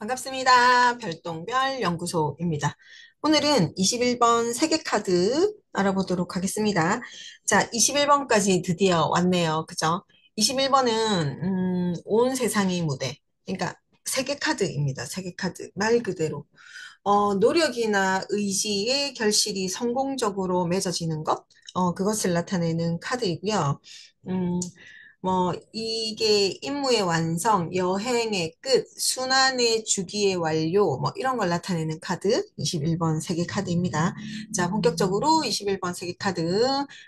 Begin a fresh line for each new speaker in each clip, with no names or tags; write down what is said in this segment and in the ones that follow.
반갑습니다. 별똥별 연구소입니다. 오늘은 21번 세계카드 알아보도록 하겠습니다. 자, 21번까지 드디어 왔네요. 그죠? 21번은, 온 세상이 무대. 그러니까 세계카드입니다. 세계카드. 말 그대로. 노력이나 의지의 결실이 성공적으로 맺어지는 것, 그것을 나타내는 카드이고요. 음, 이게 임무의 완성, 여행의 끝, 순환의 주기의 완료, 이런 걸 나타내는 카드, 21번 세계 카드입니다. 자, 본격적으로 21번 세계 카드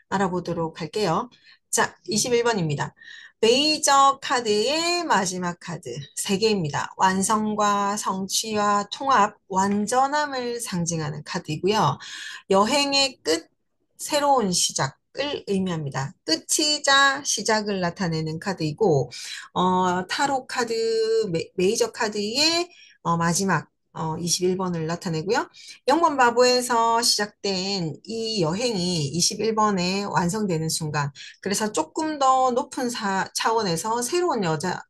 알아보도록 할게요. 자, 21번입니다. 메이저 카드의 마지막 카드, 세개입니다. 완성과 성취와 통합, 완전함을 상징하는 카드이고요. 여행의 끝, 새로운 시작을 의미합니다. 끝이자 시작을 나타내는 카드이고, 타로 카드, 메이저 카드의 마지막 21번을 나타내고요. 0번 바보에서 시작된 이 여행이 21번에 완성되는 순간, 그래서 조금 더 높은 차원에서 새로운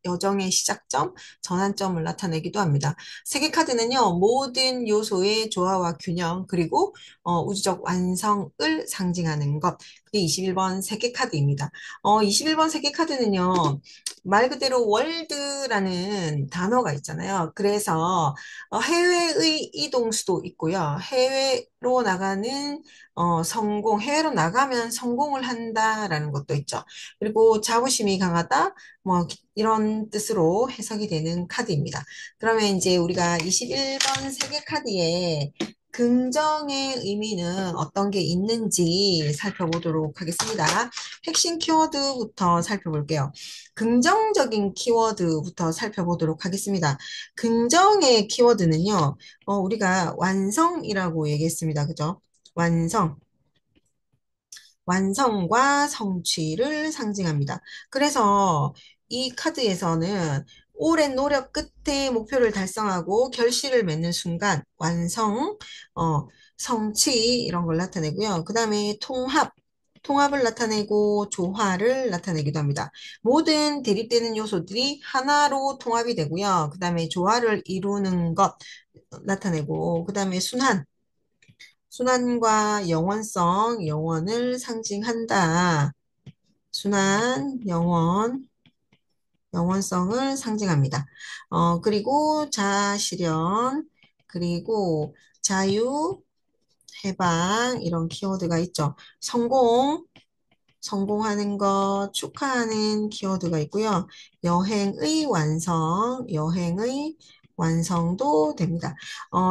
여정의 시작점, 전환점을 나타내기도 합니다. 세계 카드는요, 모든 요소의 조화와 균형, 그리고 우주적 완성을 상징하는 것. 그게 21번 세계 카드입니다. 21번 세계 카드는요, 말 그대로 월드라는 단어가 있잖아요. 그래서 해외의 이동수도 있고요. 해외로 나가는 성공, 해외로 나가면 성공을 한다라는 것도 있죠. 그리고 자부심이 강하다, 이런 뜻으로 해석이 되는 카드입니다. 그러면 이제 우리가 21번 세계 카드에 긍정의 의미는 어떤 게 있는지 살펴보도록 하겠습니다. 핵심 키워드부터 살펴볼게요. 긍정적인 키워드부터 살펴보도록 하겠습니다. 긍정의 키워드는요, 우리가 완성이라고 얘기했습니다. 그죠? 완성. 완성과 성취를 상징합니다. 그래서 이 카드에서는 오랜 노력 끝에 목표를 달성하고 결실을 맺는 순간 완성, 성취 이런 걸 나타내고요. 그 다음에 통합을 나타내고 조화를 나타내기도 합니다. 모든 대립되는 요소들이 하나로 통합이 되고요. 그 다음에 조화를 이루는 것 나타내고, 그 다음에 순환과 영원성, 영원을 상징한다. 순환, 영원성을 상징합니다. 그리고 자아실현, 그리고 자유, 해방, 이런 키워드가 있죠. 성공하는 것, 축하하는 키워드가 있고요. 여행의 완성도 됩니다.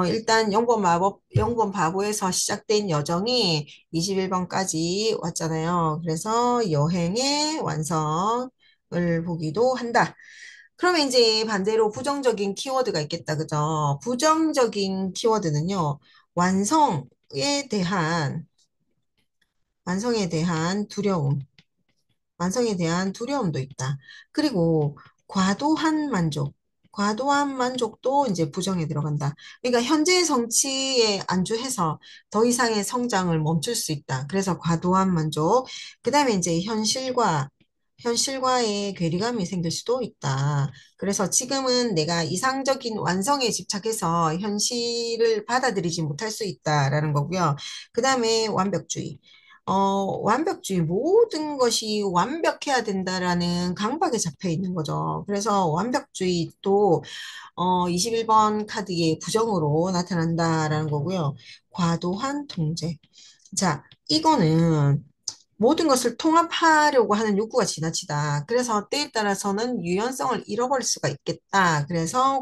일단 0번 바보에서 시작된 여정이 21번까지 왔잖아요. 그래서 여행의 완성을 보기도 한다. 그러면 이제 반대로 부정적인 키워드가 있겠다, 그죠? 부정적인 키워드는요, 완성에 대한, 완성에 대한 두려움. 완성에 대한 두려움도 있다. 그리고 과도한 만족. 과도한 만족도 이제 부정에 들어간다. 그러니까 현재의 성취에 안주해서 더 이상의 성장을 멈출 수 있다. 그래서 과도한 만족. 그 다음에 이제 현실과의 괴리감이 생길 수도 있다. 그래서 지금은 내가 이상적인 완성에 집착해서 현실을 받아들이지 못할 수 있다라는 거고요. 그 다음에 완벽주의. 완벽주의, 모든 것이 완벽해야 된다라는 강박에 잡혀 있는 거죠. 그래서 완벽주의도 21번 카드의 부정으로 나타난다라는 거고요. 과도한 통제. 자, 이거는 모든 것을 통합하려고 하는 욕구가 지나치다. 그래서 때에 따라서는 유연성을 잃어버릴 수가 있겠다. 그래서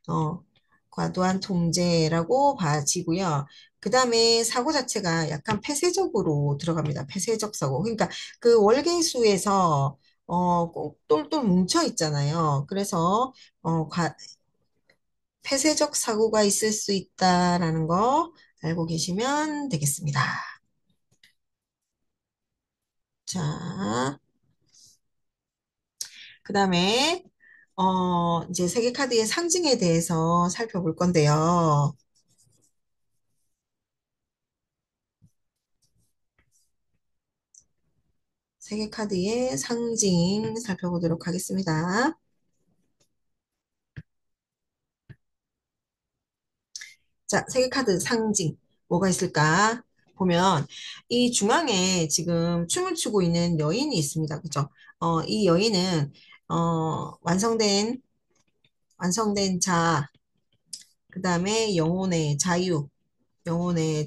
어, 과도한 통제라고 봐지고요. 그 다음에 사고 자체가 약간 폐쇄적으로 들어갑니다. 폐쇄적 사고. 그러니까 그 월계수에서 꼭 똘똘 뭉쳐 있잖아요. 그래서 어, 과- 폐쇄적 사고가 있을 수 있다라는 거 알고 계시면 되겠습니다. 자, 그 다음에, 이제 세계 카드의 상징에 대해서 살펴볼 건데요. 세계 카드의 상징 살펴보도록 하겠습니다. 자, 세계 카드 상징. 뭐가 있을까? 보면 이 중앙에 지금 춤을 추고 있는 여인이 있습니다. 그죠? 이 여인은 완성된 자, 그 다음에 영혼의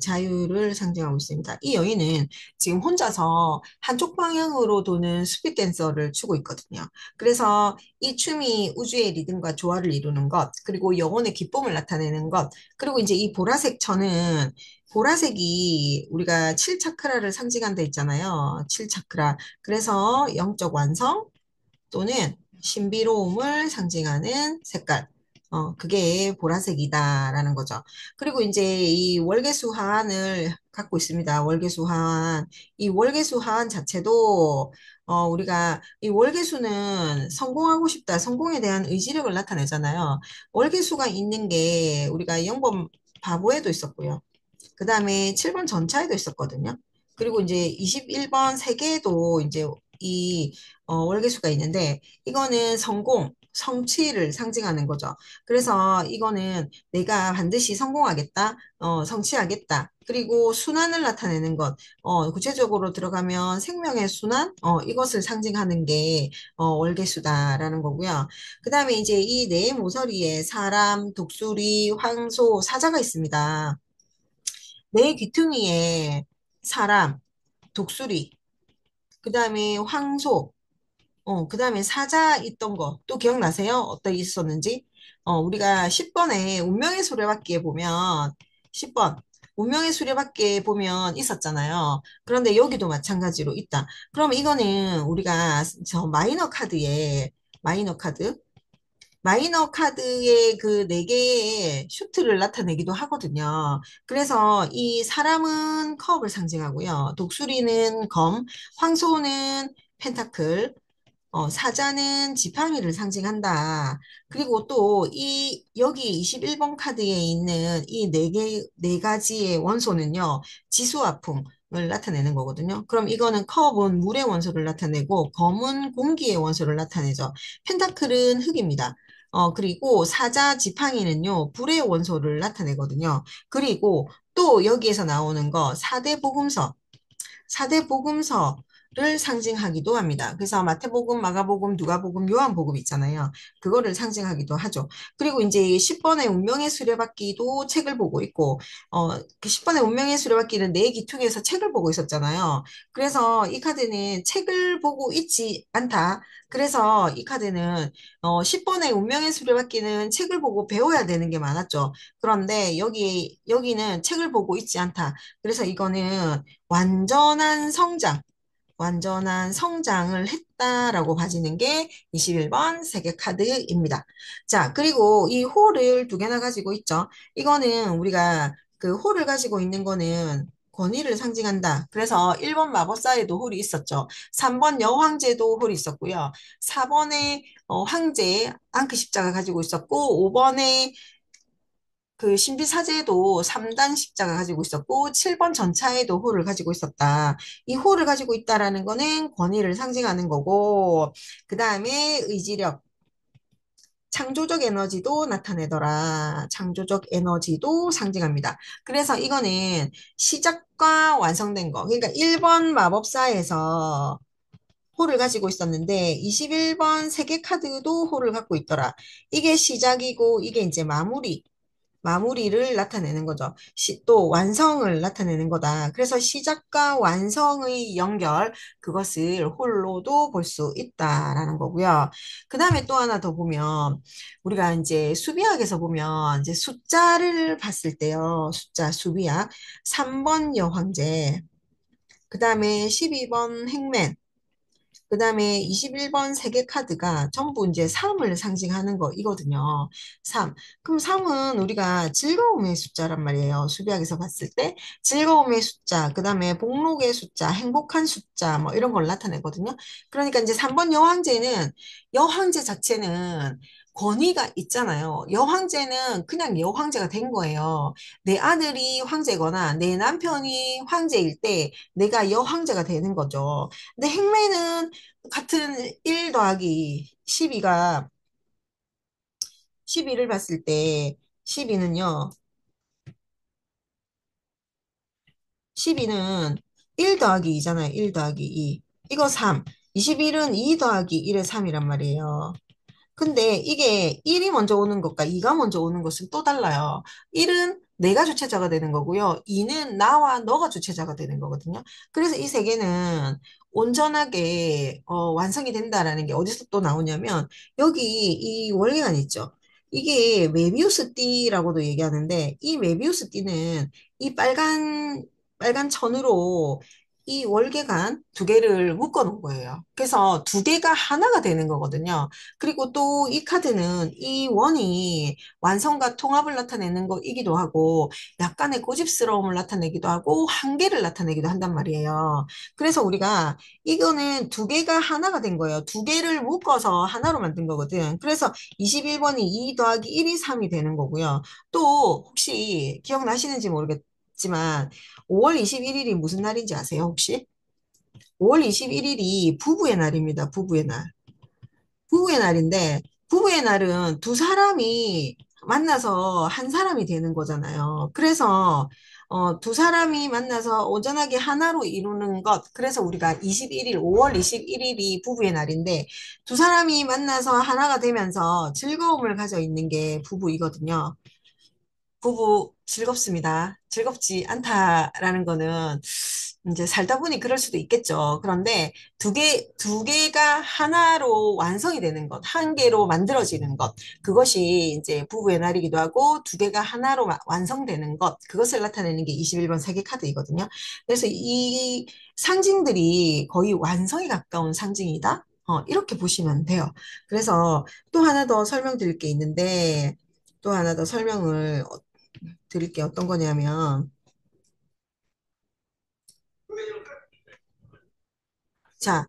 자유를 상징하고 있습니다. 이 여인은 지금 혼자서 한쪽 방향으로 도는 스피드 댄서를 추고 있거든요. 그래서 이 춤이 우주의 리듬과 조화를 이루는 것, 그리고 영혼의 기쁨을 나타내는 것, 그리고 이제 이 보라색 천은 보라색이 우리가 7차크라를 상징한다 했잖아요. 7차크라. 그래서 영적 완성, 또는 신비로움을 상징하는 색깔. 그게 보라색이다라는 거죠. 그리고 이제 이 월계수 하안을 갖고 있습니다. 월계수 하안. 이 월계수 하안 자체도 우리가 이 월계수는 성공하고 싶다, 성공에 대한 의지력을 나타내잖아요. 월계수가 있는 게 우리가 0번 바보에도 있었고요. 그 다음에 7번 전차에도 있었거든요. 그리고 이제 21번 세계에도 이제 이 월계수가 있는데 이거는 성공, 성취를 상징하는 거죠. 그래서 이거는 내가 반드시 성공하겠다, 성취하겠다. 그리고 순환을 나타내는 것, 구체적으로 들어가면 생명의 순환, 이것을 상징하는 게 월계수다라는 거고요. 그 다음에 이제 이 네 모서리에 사람, 독수리, 황소, 사자가 있습니다. 내 귀퉁이에 사람, 독수리, 그 다음에 황소, 그 다음에 사자 있던 거 또 기억나세요? 어떤 게 있었는지? 우리가 10번에 운명의 수레바퀴에 보면 10번 운명의 수레바퀴에 보면 있었잖아요. 그런데 여기도 마찬가지로 있다. 그럼 이거는 우리가 저 마이너 카드 마이너 카드의 그 네 개의 슈트를 나타내기도 하거든요. 그래서 이 사람은 컵을 상징하고요. 독수리는 검, 황소는 펜타클, 사자는 지팡이를 상징한다. 그리고 또 여기 21번 카드에 있는 이 네 가지의 원소는요, 지수화풍을 나타내는 거거든요. 그럼 이거는 컵은 물의 원소를 나타내고, 검은 공기의 원소를 나타내죠. 펜타클은 흙입니다. 그리고 사자 지팡이는요, 불의 원소를 나타내거든요. 그리고 또 여기에서 나오는 거, 사대 복음서를 상징하기도 합니다. 그래서 마태복음, 마가복음, 누가복음, 요한복음 있잖아요. 그거를 상징하기도 하죠. 그리고 이제 10번의 운명의 수레바퀴도 책을 보고 있고, 그 10번의 운명의 수레바퀴는 내 기퉁에서 책을 보고 있었잖아요. 그래서 이 카드는 책을 보고 있지 않다. 그래서 이 카드는 10번의 운명의 수레바퀴는 책을 보고 배워야 되는 게 많았죠. 그런데 여기는 책을 보고 있지 않다. 그래서 이거는 완전한 성장, 완전한 성장을 했다라고 봐지는 게 21번 세계 카드입니다. 자, 그리고 이 홀을 두 개나 가지고 있죠. 이거는 우리가 그 홀을 가지고 있는 거는 권위를 상징한다. 그래서 1번 마법사에도 홀이 있었죠. 3번 여황제도 홀이 있었고요. 4번에 황제 앙크 십자가 가지고 있었고, 5번에 그 신비사제도 3단 십자가 가지고 있었고 7번 전차에도 홀을 가지고 있었다. 이 홀을 가지고 있다라는 거는 권위를 상징하는 거고 그 다음에 의지력, 창조적 에너지도 나타내더라. 창조적 에너지도 상징합니다. 그래서 이거는 시작과 완성된 거. 그러니까 1번 마법사에서 홀을 가지고 있었는데 21번 세계 카드도 홀을 갖고 있더라. 이게 시작이고 이게 이제 마무리를 나타내는 거죠. 또 완성을 나타내는 거다. 그래서 시작과 완성의 연결, 그것을 홀로도 볼 수 있다라는 거고요. 그 다음에 또 하나 더 보면, 우리가 이제 수비학에서 보면, 이제 숫자를 봤을 때요. 수비학. 3번 여황제, 그 다음에 12번 행맨, 그 다음에 21번 세계 카드가 전부 이제 삶을 상징하는 거이거든요. 삶. 그럼 삶은 우리가 즐거움의 숫자란 말이에요. 수비학에서 봤을 때 즐거움의 숫자, 그 다음에 복록의 숫자, 행복한 숫자, 뭐 이런 걸 나타내거든요. 그러니까 이제 3번 여황제 자체는 권위가 있잖아요. 여황제는 그냥 여황제가 된 거예요. 내 아들이 황제거나 내 남편이 황제일 때 내가 여황제가 되는 거죠. 근데 행매는 같은 1 더하기 12를 봤을 때 12는요, 12는 1 더하기 2잖아요. 1 더하기 2. 이거 3. 21은 2 더하기 1의 3이란 말이에요. 근데 이게 1이 먼저 오는 것과 2가 먼저 오는 것은 또 달라요. 1은 내가 주체자가 되는 거고요. 2는 나와 너가 주체자가 되는 거거든요. 그래서 이 세 개는 온전하게 완성이 된다라는 게 어디서 또 나오냐면 여기 이 원리관 있죠. 이게 메비우스 띠라고도 얘기하는데 이 메비우스 띠는 이 빨간 천으로 이 월계관 두 개를 묶어 놓은 거예요. 그래서 두 개가 하나가 되는 거거든요. 그리고 또 이 카드는 이 원이 완성과 통합을 나타내는 거이기도 하고 약간의 고집스러움을 나타내기도 하고 한계를 나타내기도 한단 말이에요. 그래서 우리가 이거는 두 개가 하나가 된 거예요. 두 개를 묶어서 하나로 만든 거거든. 그래서 21번이 2 더하기 1이 3이 되는 거고요. 또 혹시 기억나시는지 모르겠지만 5월 21일이 무슨 날인지 아세요, 혹시? 5월 21일이 부부의 날입니다. 부부의 날. 부부의 날인데, 부부의 날은 두 사람이 만나서 한 사람이 되는 거잖아요. 그래서, 두 사람이 만나서 온전하게 하나로 이루는 것. 그래서 우리가 21일, 5월 21일이 부부의 날인데, 두 사람이 만나서 하나가 되면서 즐거움을 가져 있는 게 부부이거든요. 부부 즐겁습니다. 즐겁지 않다라는 거는 이제 살다 보니 그럴 수도 있겠죠. 그런데 두 개가 하나로 완성이 되는 것, 한 개로 만들어지는 것, 그것이 이제 부부의 날이기도 하고 두 개가 하나로 완성되는 것, 그것을 나타내는 게 21번 세계 카드이거든요. 그래서 이 상징들이 거의 완성에 가까운 상징이다. 이렇게 보시면 돼요. 그래서 또 하나 더 설명드릴 게 있는데, 또 하나 더 설명을 드릴게요. 어떤 거냐면, 자,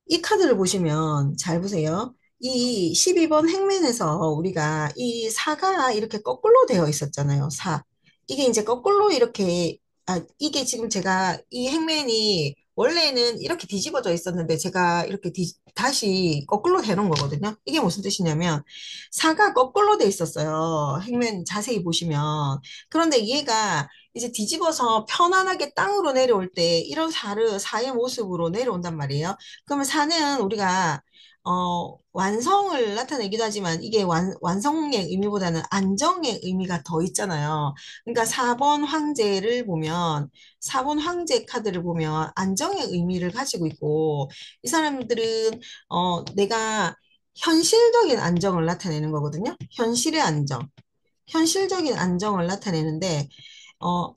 이 카드를 보시면 잘 보세요. 이 12번 행맨에서 우리가 이 사가 이렇게 거꾸로 되어 있었잖아요. 사. 이게 이제 거꾸로 이렇게, 이게 지금 제가 이 행맨이 원래는 이렇게 뒤집어져 있었는데 제가 이렇게 다시 거꾸로 해놓은 거거든요. 이게 무슨 뜻이냐면 사가 거꾸로 돼 있었어요. 행맨 자세히 보시면. 그런데 얘가 이제 뒤집어서 편안하게 땅으로 내려올 때 이런 사의 모습으로 내려온단 말이에요. 그러면 사는 우리가 완성을 나타내기도 하지만 이게 완성의 의미보다는 안정의 의미가 더 있잖아요. 그러니까 4번 황제를 보면 4번 황제 카드를 보면 안정의 의미를 가지고 있고 이 사람들은 내가 현실적인 안정을 나타내는 거거든요. 현실의 안정. 현실적인 안정을 나타내는데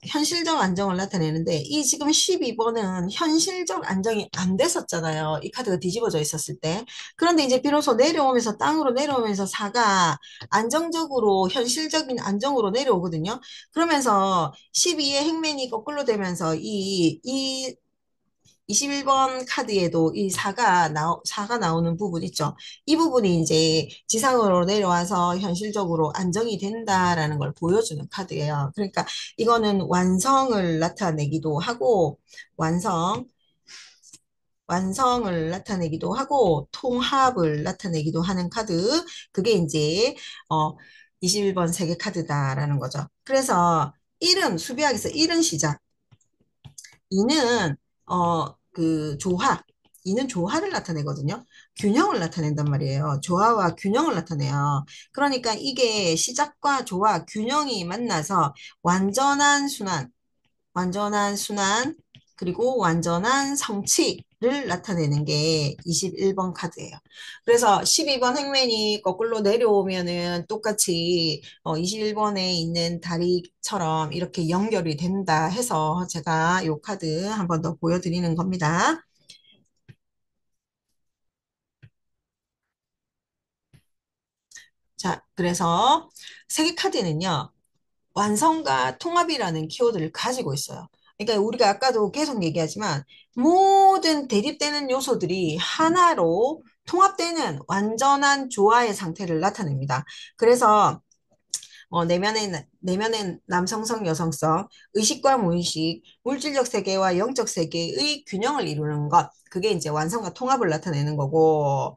현실적 안정을 나타내는데 이 지금 12번은 현실적 안정이 안 됐었잖아요. 이 카드가 뒤집어져 있었을 때. 그런데 이제 비로소 내려오면서 땅으로 내려오면서 사가 안정적으로 현실적인 안정으로 내려오거든요. 그러면서 12의 행맨이 거꾸로 되면서 이 21번 카드에도 이 사가 나오는 부분 있죠. 이 부분이 이제 지상으로 내려와서 현실적으로 안정이 된다라는 걸 보여주는 카드예요. 그러니까 이거는 완성을 나타내기도 하고, 완성, 완성을 나타내기도 하고, 통합을 나타내기도 하는 카드. 그게 이제, 21번 세계 카드다라는 거죠. 그래서 1은 수비하기서 1은 시작. 이는 그 조화, 이는 조화를 나타내거든요. 균형을 나타낸단 말이에요. 조화와 균형을 나타내요. 그러니까 이게 시작과 조화, 균형이 만나서 완전한 순환, 완전한 순환, 그리고 완전한 성취를 나타내는 게 21번 카드예요. 그래서 12번 행맨이 거꾸로 내려오면은 똑같이 21번에 있는 다리처럼 이렇게 연결이 된다 해서 제가 이 카드 한 번 더 보여드리는 겁니다. 자, 그래서 세개 카드는요. 완성과 통합이라는 키워드를 가지고 있어요. 그러니까 우리가 아까도 계속 얘기하지만 모든 대립되는 요소들이 하나로 통합되는 완전한 조화의 상태를 나타냅니다. 그래서 내면의 남성성, 여성성, 의식과 무의식, 물질적 세계와 영적 세계의 균형을 이루는 것. 그게 이제 완성과 통합을 나타내는 거고,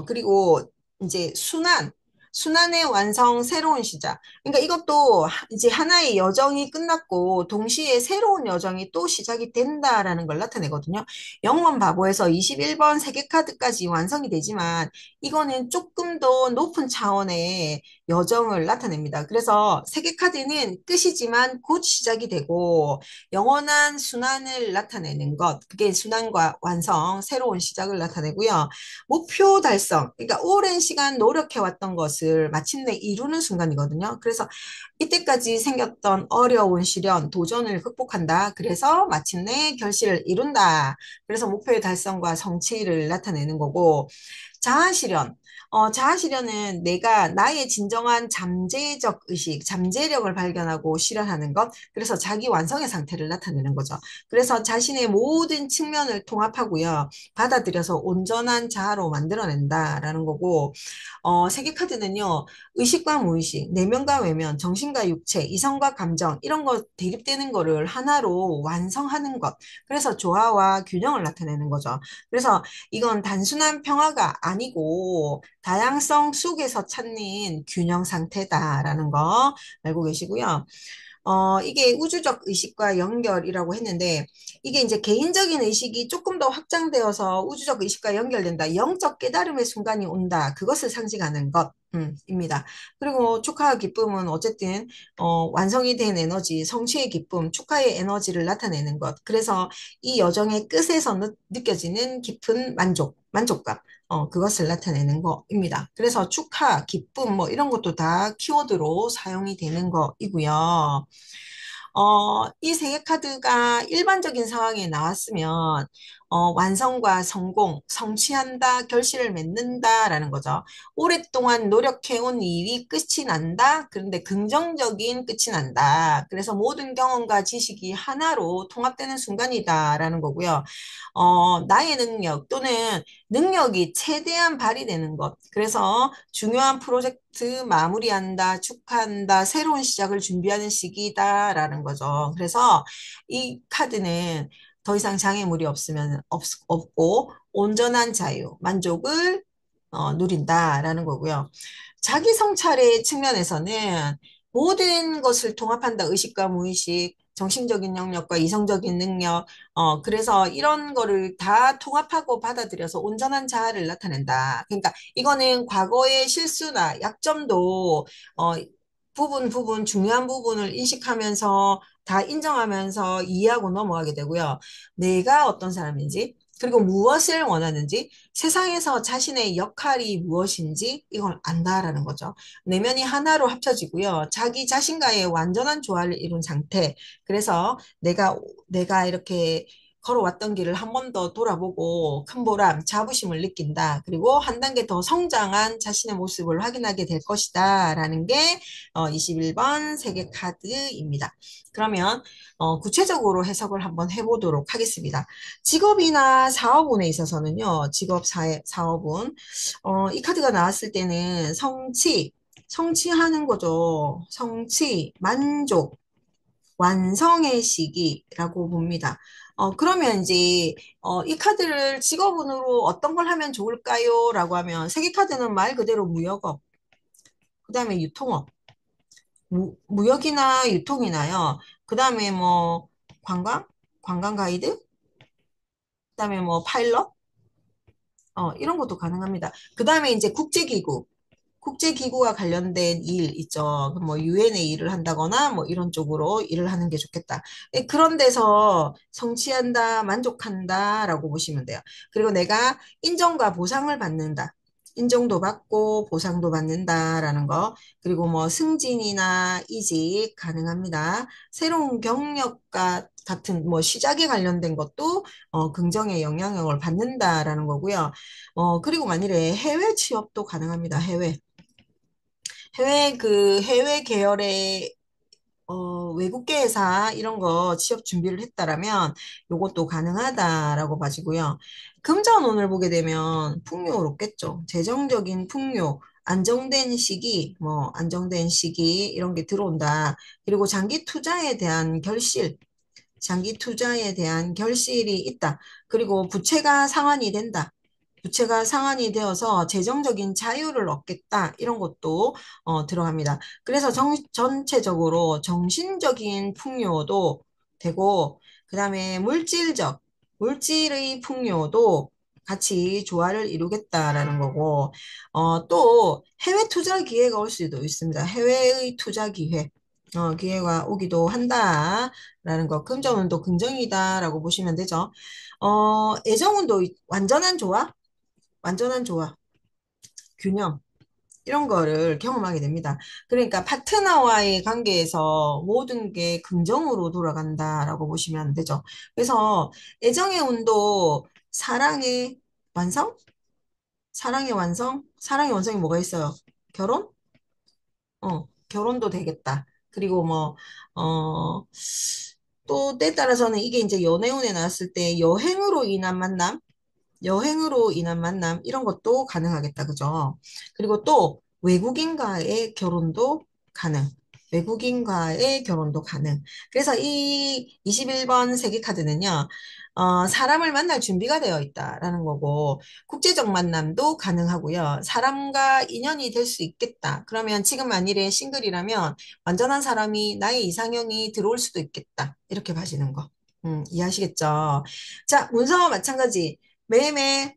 그리고 이제 순환. 순환의 완성, 새로운 시작. 그러니까 이것도 이제 하나의 여정이 끝났고 동시에 새로운 여정이 또 시작이 된다라는 걸 나타내거든요. 영원 바보에서 21번 세계카드까지 완성이 되지만 이거는 조금 더 높은 차원의 여정을 나타냅니다. 그래서 세계카드는 끝이지만 곧 시작이 되고 영원한 순환을 나타내는 것, 그게 순환과 완성, 새로운 시작을 나타내고요. 목표 달성, 그러니까 오랜 시간 노력해왔던 것을 마침내 이루는 순간이거든요. 그래서 이때까지 생겼던 어려운 시련, 도전을 극복한다. 그래서 마침내 결실을 이룬다. 그래서 목표의 달성과 성취를 나타내는 거고, 자아실현. 자아실현은 내가 나의 진정한 잠재적 의식, 잠재력을 발견하고 실현하는 것. 그래서 자기 완성의 상태를 나타내는 거죠. 그래서 자신의 모든 측면을 통합하고요. 받아들여서 온전한 자아로 만들어낸다라는 거고, 세계 카드는요, 의식과 무의식, 내면과 외면, 정신과 육체, 이성과 감정, 이런 거 대립되는 거를 하나로 완성하는 것. 그래서 조화와 균형을 나타내는 거죠. 그래서 이건 단순한 평화가 아니고 다양성 속에서 찾는 균형 상태다라는 거 알고 계시고요. 이게 우주적 의식과 연결이라고 했는데, 이게 이제 개인적인 의식이 조금 더 확장되어서 우주적 의식과 연결된다. 영적 깨달음의 순간이 온다. 그것을 상징하는 것. 입니다. 그리고 축하와 기쁨은 어쨌든 완성이 된 에너지, 성취의 기쁨, 축하의 에너지를 나타내는 것. 그래서 이 여정의 끝에서 느껴지는 깊은 만족감. 그것을 나타내는 거입니다. 그래서 축하, 기쁨, 뭐 이런 것도 다 키워드로 사용이 되는 거이고요. 이 세 개 카드가 일반적인 상황에 나왔으면, 완성과 성공, 성취한다, 결실을 맺는다라는 거죠. 오랫동안 노력해온 일이 끝이 난다. 그런데 긍정적인 끝이 난다. 그래서 모든 경험과 지식이 하나로 통합되는 순간이다라는 거고요. 나의 능력 또는 능력이 최대한 발휘되는 것. 그래서 중요한 프로젝트 마무리한다, 축하한다, 새로운 시작을 준비하는 시기다라는 거죠. 그래서 이 카드는 더 이상 장애물이 없고 온전한 자유, 만족을 누린다라는 거고요. 자기 성찰의 측면에서는 모든 것을 통합한다. 의식과 무의식, 정신적인 영역과 이성적인 능력, 그래서 이런 거를 다 통합하고 받아들여서 온전한 자아를 나타낸다. 그러니까 이거는 과거의 실수나 약점도, 부분, 중요한 부분을 인식하면서 다 인정하면서 이해하고 넘어가게 되고요. 내가 어떤 사람인지, 그리고 무엇을 원하는지, 세상에서 자신의 역할이 무엇인지 이걸 안다라는 거죠. 내면이 하나로 합쳐지고요. 자기 자신과의 완전한 조화를 이룬 상태. 그래서 내가 이렇게 걸어왔던 길을 한 번 더 돌아보고 큰 보람, 자부심을 느낀다. 그리고 한 단계 더 성장한 자신의 모습을 확인하게 될 것이다. 라는 게 21번 세계 카드입니다. 그러면 구체적으로 해석을 한번 해보도록 하겠습니다. 직업이나 사업운에 있어서는요, 사업운, 이 카드가 나왔을 때는 성취하는 거죠. 성취, 만족, 완성의 시기라고 봅니다. 그러면 이제, 이 카드를 직업운으로 어떤 걸 하면 좋을까요? 라고 하면, 세계 카드는 말 그대로 무역업, 그 다음에 유통업, 무역이나 유통이나요. 그 다음에 뭐, 관광? 관광 가이드? 그 다음에 뭐, 파일럿? 이런 것도 가능합니다. 그 다음에 이제 국제기구와 관련된 일 있죠. 뭐 유엔의 일을 한다거나 뭐 이런 쪽으로 일을 하는 게 좋겠다. 그런 데서 성취한다, 만족한다라고 보시면 돼요. 그리고 내가 인정과 보상을 받는다. 인정도 받고 보상도 받는다라는 거. 그리고 뭐 승진이나 이직 가능합니다. 새로운 경력과 같은 뭐 시작에 관련된 것도 긍정의 영향력을 받는다라는 거고요. 그리고 만일에 해외 취업도 가능합니다. 해외 계열의 외국계 회사 이런 거 취업 준비를 했다라면 요것도 가능하다라고 봐지고요. 금전운을 보게 되면 풍요롭겠죠. 재정적인 풍요, 안정된 시기 이런 게 들어온다. 그리고 장기 투자에 대한 결실이 있다. 그리고 부채가 상환이 된다. 부채가 상환이 되어서 재정적인 자유를 얻겠다. 이런 것도 들어갑니다. 그래서 전체적으로 정신적인 풍요도 되고, 그 다음에 물질의 풍요도 같이 조화를 이루겠다라는 거고, 또 해외 투자 기회가 올 수도 있습니다. 해외의 투자 기회가 오기도 한다라는 거. 금전운도 긍정이다라고 보시면 되죠. 애정운도 완전한 조화? 완전한 조화, 균형, 이런 거를 경험하게 됩니다. 그러니까 파트너와의 관계에서 모든 게 긍정으로 돌아간다라고 보시면 되죠. 그래서 애정의 운도 사랑의 완성? 사랑의 완성? 사랑의 완성이 뭐가 있어요? 결혼? 결혼도 되겠다. 그리고 뭐, 어, 또 때에 따라서는 이게 이제 연애운에 나왔을 때 여행으로 인한 만남, 이런 것도 가능하겠다. 그죠? 그리고 또 외국인과의 결혼도 가능. 외국인과의 결혼도 가능. 그래서 이 21번 세계 카드는요, 사람을 만날 준비가 되어 있다라는 거고, 국제적 만남도 가능하고요. 사람과 인연이 될 수 있겠다. 그러면 지금 만일에 싱글이라면 완전한 사람이 나의 이상형이 들어올 수도 있겠다. 이렇게 봐지는 거. 이해하시겠죠? 자, 문서와 마찬가지. 매일매일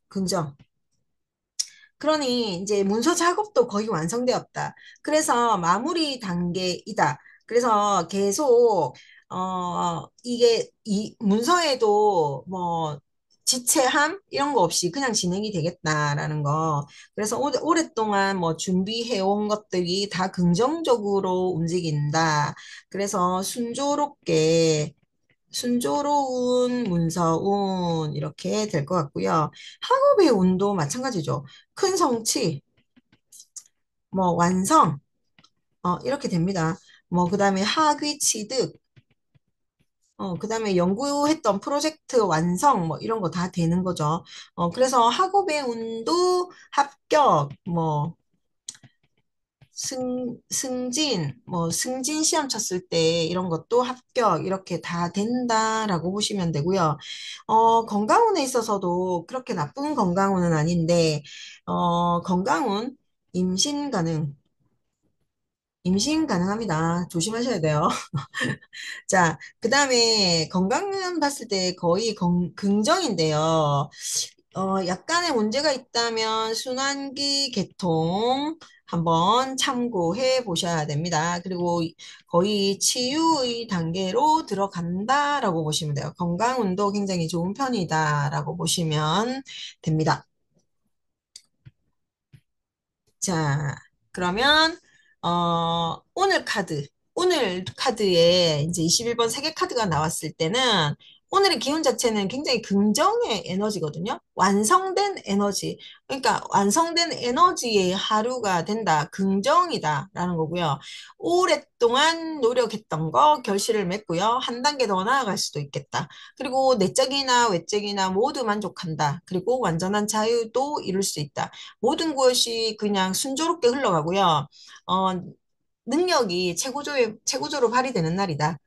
긍정. 그러니 이제 문서 작업도 거의 완성되었다. 그래서 마무리 단계이다. 그래서 계속 이게 이 문서에도 뭐 지체함 이런 거 없이 그냥 진행이 되겠다라는 거. 그래서 오랫동안 뭐 준비해 온 것들이 다 긍정적으로 움직인다. 그래서 순조로운 문서운 이렇게 될 것 같고요. 학업의 운도 마찬가지죠. 큰 성취, 뭐 완성, 이렇게 됩니다. 뭐 그다음에 학위 취득, 그다음에 연구했던 프로젝트 완성, 뭐 이런 거 다 되는 거죠. 그래서 학업의 운도 합격, 뭐 승진 시험 쳤을 때 이런 것도 합격, 이렇게 다 된다라고 보시면 되고요. 건강운에 있어서도 그렇게 나쁜 건강운은 아닌데, 건강운, 임신 가능, 임신 가능합니다. 조심하셔야 돼요. 자, 그 다음에 건강은 봤을 때 거의 긍정인데요. 약간의 문제가 있다면 순환기 개통 한번 참고해 보셔야 됩니다. 그리고 거의 치유의 단계로 들어간다라고 보시면 돼요. 건강운도 굉장히 좋은 편이다라고 보시면 됩니다. 자, 그러면 오늘 카드에 이제 21번 세계 카드가 나왔을 때는 오늘의 기운 자체는 굉장히 긍정의 에너지거든요. 완성된 에너지. 그러니까 완성된 에너지의 하루가 된다. 긍정이다라는 거고요. 오랫동안 노력했던 거 결실을 맺고요. 한 단계 더 나아갈 수도 있겠다. 그리고 내적이나 외적이나 모두 만족한다. 그리고 완전한 자유도 이룰 수 있다. 모든 것이 그냥 순조롭게 흘러가고요. 어, 능력이 최고조로 발휘되는 날이다.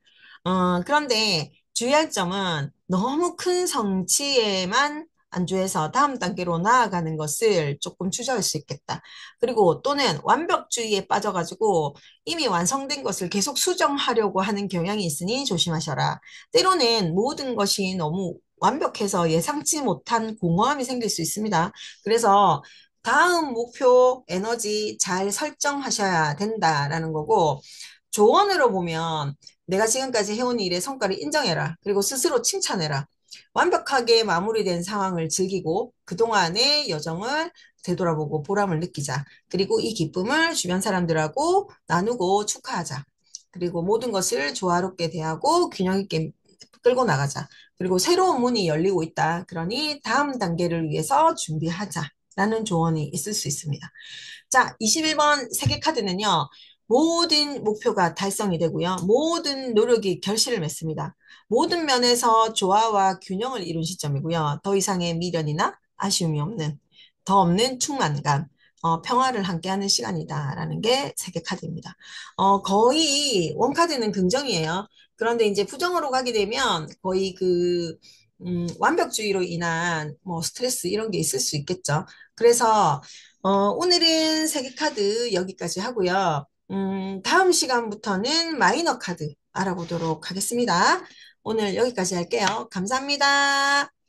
그런데 주의할 점은 너무 큰 성취에만 안주해서 다음 단계로 나아가는 것을 조금 주저할 수 있겠다. 그리고 또는 완벽주의에 빠져가지고 이미 완성된 것을 계속 수정하려고 하는 경향이 있으니 조심하셔라. 때로는 모든 것이 너무 완벽해서 예상치 못한 공허함이 생길 수 있습니다. 그래서 다음 목표 에너지 잘 설정하셔야 된다라는 거고, 조언으로 보면 내가 지금까지 해온 일의 성과를 인정해라. 그리고 스스로 칭찬해라. 완벽하게 마무리된 상황을 즐기고 그동안의 여정을 되돌아보고 보람을 느끼자. 그리고 이 기쁨을 주변 사람들하고 나누고 축하하자. 그리고 모든 것을 조화롭게 대하고 균형 있게 끌고 나가자. 그리고 새로운 문이 열리고 있다. 그러니 다음 단계를 위해서 준비하자. 라는 조언이 있을 수 있습니다. 자, 21번 세계 카드는요. 모든 목표가 달성이 되고요. 모든 노력이 결실을 맺습니다. 모든 면에서 조화와 균형을 이룬 시점이고요. 더 이상의 미련이나 아쉬움이 없는, 더 없는 충만감, 평화를 함께하는 시간이다라는 게 세계 카드입니다. 거의 원카드는 긍정이에요. 그런데 이제 부정으로 가게 되면 거의 완벽주의로 인한 뭐 스트레스 이런 게 있을 수 있겠죠. 그래서 오늘은 세 개 카드 여기까지 하고요. 다음 시간부터는 마이너 카드 알아보도록 하겠습니다. 오늘 여기까지 할게요. 감사합니다.